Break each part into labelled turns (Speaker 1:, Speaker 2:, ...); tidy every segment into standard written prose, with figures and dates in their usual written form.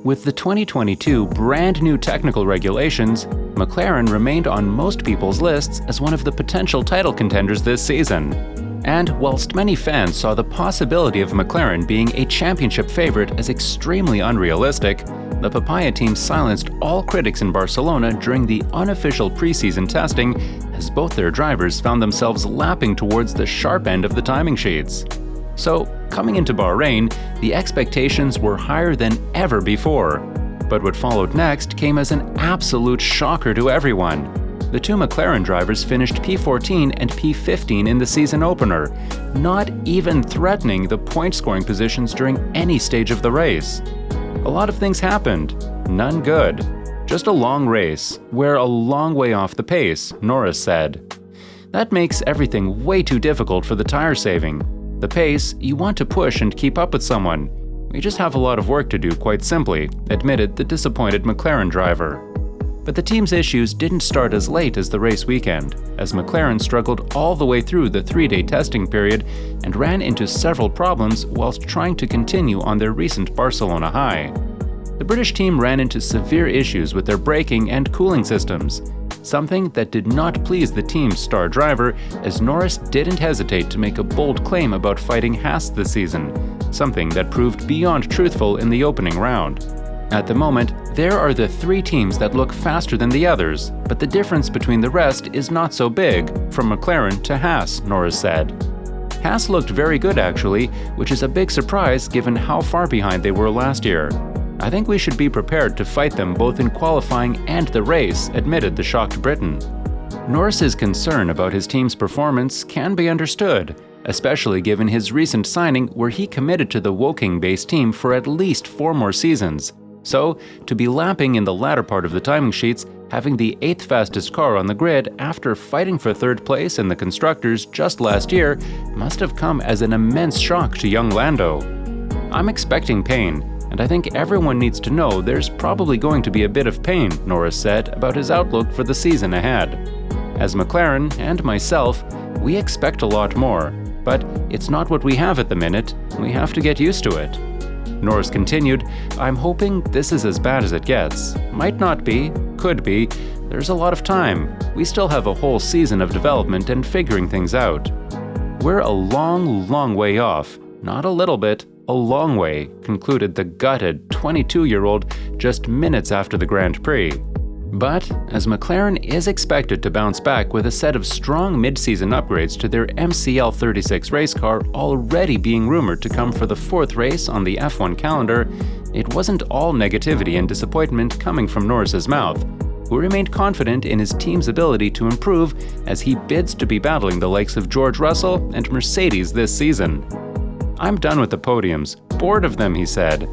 Speaker 1: With the 2022 brand new technical regulations, McLaren remained on most people's lists as one of the potential title contenders this season. And whilst many fans saw the possibility of McLaren being a championship favorite as extremely unrealistic, the Papaya team silenced all critics in Barcelona during the unofficial preseason testing, as both their drivers found themselves lapping towards the sharp end of the timing sheets. So, coming into Bahrain, the expectations were higher than ever before. But what followed next came as an absolute shocker to everyone. The two McLaren drivers finished P14 and P15 in the season opener, not even threatening the point-scoring positions during any stage of the race. A lot of things happened, none good. Just a long race, we're a long way off the pace, Norris said. That makes everything way too difficult for the tire saving. The pace, you want to push and keep up with someone. We just have a lot of work to do, quite simply, admitted the disappointed McLaren driver. But the team's issues didn't start as late as the race weekend, as McLaren struggled all the way through the 3-day testing period and ran into several problems whilst trying to continue on their recent Barcelona high. The British team ran into severe issues with their braking and cooling systems, something that did not please the team's star driver, as Norris didn't hesitate to make a bold claim about fighting Haas this season, something that proved beyond truthful in the opening round. At the moment, there are the three teams that look faster than the others, but the difference between the rest is not so big, from McLaren to Haas, Norris said. Haas looked very good actually, which is a big surprise given how far behind they were last year. I think we should be prepared to fight them both in qualifying and the race, admitted the shocked Briton. Norris's concern about his team's performance can be understood, especially given his recent signing where he committed to the Woking-based team for at least 4 more seasons. So, to be lapping in the latter part of the timing sheets, having the 8th fastest car on the grid after fighting for 3rd place in the Constructors just last year must have come as an immense shock to young Lando. I'm expecting pain, and I think everyone needs to know there's probably going to be a bit of pain, Norris said about his outlook for the season ahead. As McLaren and myself, we expect a lot more, but it's not what we have at the minute, we have to get used to it. Norris continued, I'm hoping this is as bad as it gets. Might not be, could be, there's a lot of time. We still have a whole season of development and figuring things out. We're a long way off, not a little bit, a long way, concluded the gutted 22-year-old just minutes after the Grand Prix. But, as McLaren is expected to bounce back with a set of strong mid-season upgrades to their MCL 36 race car already being rumored to come for the 4th race on the F1 calendar, it wasn't all negativity and disappointment coming from Norris's mouth, who remained confident in his team's ability to improve as he bids to be battling the likes of George Russell and Mercedes this season. I'm done with the podiums, bored of them, he said.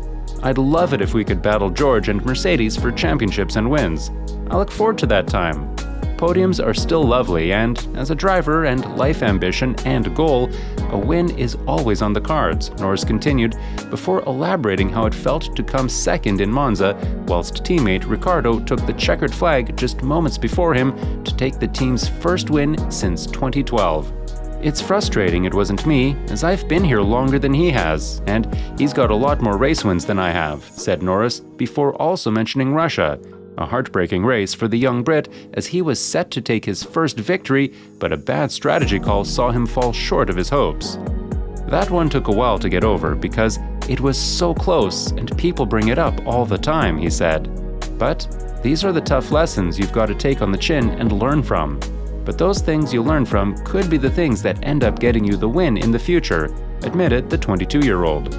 Speaker 1: I'd love it if we could battle George and Mercedes for championships and wins. I look forward to that time. Podiums are still lovely, and as a driver and life ambition and goal, a win is always on the cards, Norris continued, before elaborating how it felt to come second in Monza, whilst teammate Ricciardo took the checkered flag just moments before him to take the team's first win since 2012. It's frustrating it wasn't me, as I've been here longer than he has, and he's got a lot more race wins than I have, said Norris, before also mentioning Russia, a heartbreaking race for the young Brit as he was set to take his first victory, but a bad strategy call saw him fall short of his hopes. That one took a while to get over because it was so close and people bring it up all the time, he said. But these are the tough lessons you've got to take on the chin and learn from. But those things you learn from could be the things that end up getting you the win in the future, admitted the 22-year-old.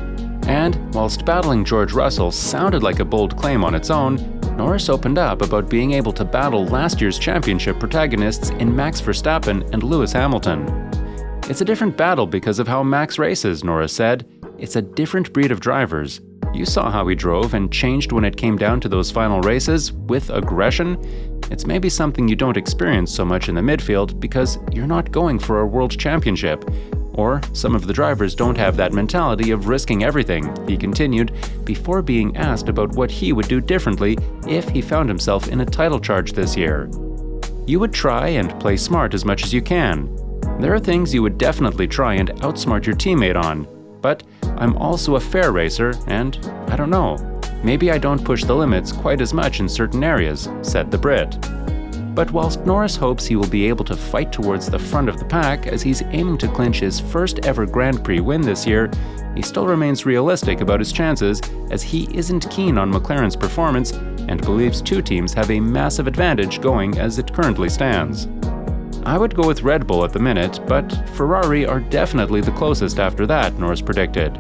Speaker 1: And whilst battling George Russell sounded like a bold claim on its own, Norris opened up about being able to battle last year's championship protagonists in Max Verstappen and Lewis Hamilton. It's a different battle because of how Max races, Norris said. It's a different breed of drivers. You saw how he drove and changed when it came down to those final races, with aggression. It's maybe something you don't experience so much in the midfield because you're not going for a world championship. Or some of the drivers don't have that mentality of risking everything, he continued, before being asked about what he would do differently if he found himself in a title charge this year. You would try and play smart as much as you can. There are things you would definitely try and outsmart your teammate on, but I'm also a fair racer and, I don't know, Maybe I don't push the limits quite as much in certain areas, said the Brit. But whilst Norris hopes he will be able to fight towards the front of the pack as he's aiming to clinch his first ever Grand Prix win this year, he still remains realistic about his chances as he isn't keen on McLaren's performance and believes two teams have a massive advantage going as it currently stands. I would go with Red Bull at the minute, but Ferrari are definitely the closest after that, Norris predicted.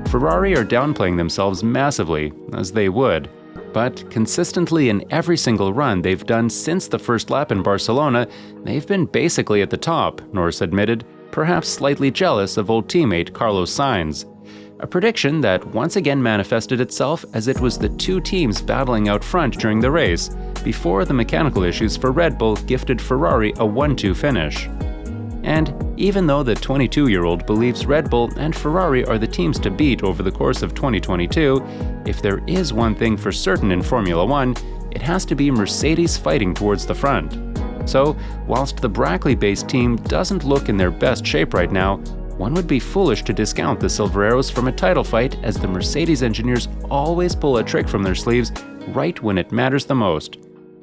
Speaker 1: Ferrari are downplaying themselves massively, as they would. But consistently in every single run they've done since the first lap in Barcelona, they've been basically at the top, Norris admitted, perhaps slightly jealous of old teammate Carlos Sainz. A prediction that once again manifested itself as it was the two teams battling out front during the race, before the mechanical issues for Red Bull gifted Ferrari a 1-2 finish. And even though the 22-year-old believes Red Bull and Ferrari are the teams to beat over the course of 2022, if there is one thing for certain in Formula One, it has to be Mercedes fighting towards the front. So, whilst the Brackley-based team doesn't look in their best shape right now, one would be foolish to discount the Silver Arrows from a title fight, as the Mercedes engineers always pull a trick from their sleeves right when it matters the most.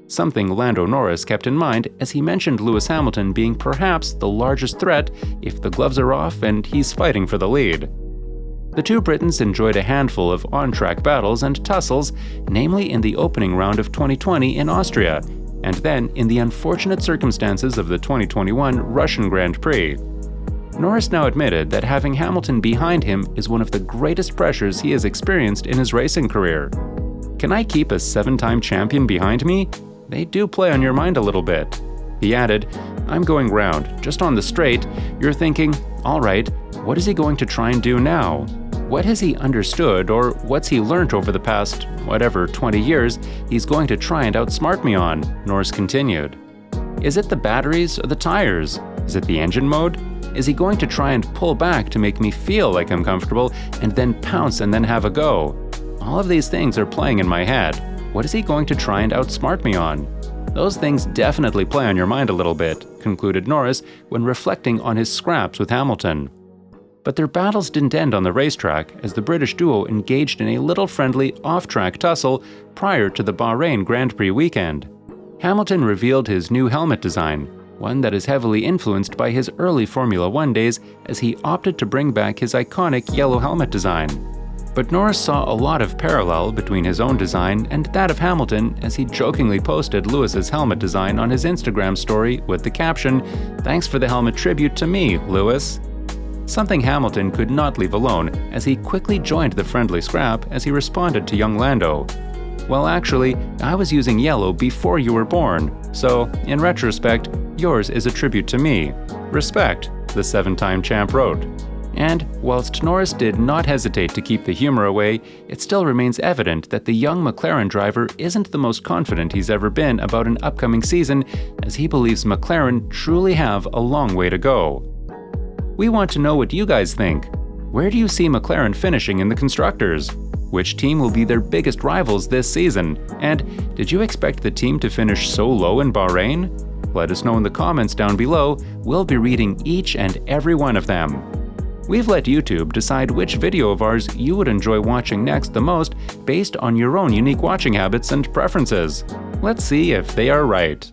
Speaker 1: Something Lando Norris kept in mind as he mentioned Lewis Hamilton being perhaps the largest threat if the gloves are off and he's fighting for the lead. The two Britons enjoyed a handful of on-track battles and tussles, namely in the opening round of 2020 in Austria, and then in the unfortunate circumstances of the 2021 Russian Grand Prix. Norris now admitted that having Hamilton behind him is one of the greatest pressures he has experienced in his racing career. Can I keep a 7-time champion behind me? They do play on your mind a little bit. He added, I'm going round, just on the straight. You're thinking, all right, what is he going to try and do now? What has he understood, or what's he learnt over the past, 20 years he's going to try and outsmart me on? Norris continued. Is it the batteries or the tires? Is it the engine mode? Is he going to try and pull back to make me feel like I'm comfortable and then pounce and then have a go? All of these things are playing in my head. What is he going to try and outsmart me on? Those things definitely play on your mind a little bit, concluded Norris when reflecting on his scraps with Hamilton. But their battles didn't end on the racetrack, as the British duo engaged in a little friendly off-track tussle prior to the Bahrain Grand Prix weekend. Hamilton revealed his new helmet design, one that is heavily influenced by his early Formula One days, as he opted to bring back his iconic yellow helmet design. But Norris saw a lot of parallel between his own design and that of Hamilton, as he jokingly posted Lewis's helmet design on his Instagram story with the caption, "Thanks for the helmet tribute to me, Lewis." Something Hamilton could not leave alone, as he quickly joined the friendly scrap as he responded to young Lando. Well, actually, I was using yellow before you were born, so, in retrospect, yours is a tribute to me. Respect, the 7-time champ wrote. And whilst Norris did not hesitate to keep the humor away, it still remains evident that the young McLaren driver isn't the most confident he's ever been about an upcoming season, as he believes McLaren truly have a long way to go. We want to know what you guys think. Where do you see McLaren finishing in the Constructors? Which team will be their biggest rivals this season? And did you expect the team to finish so low in Bahrain? Let us know in the comments down below. We'll be reading each and every one of them. We've let YouTube decide which video of ours you would enjoy watching next the most based on your own unique watching habits and preferences. Let's see if they are right.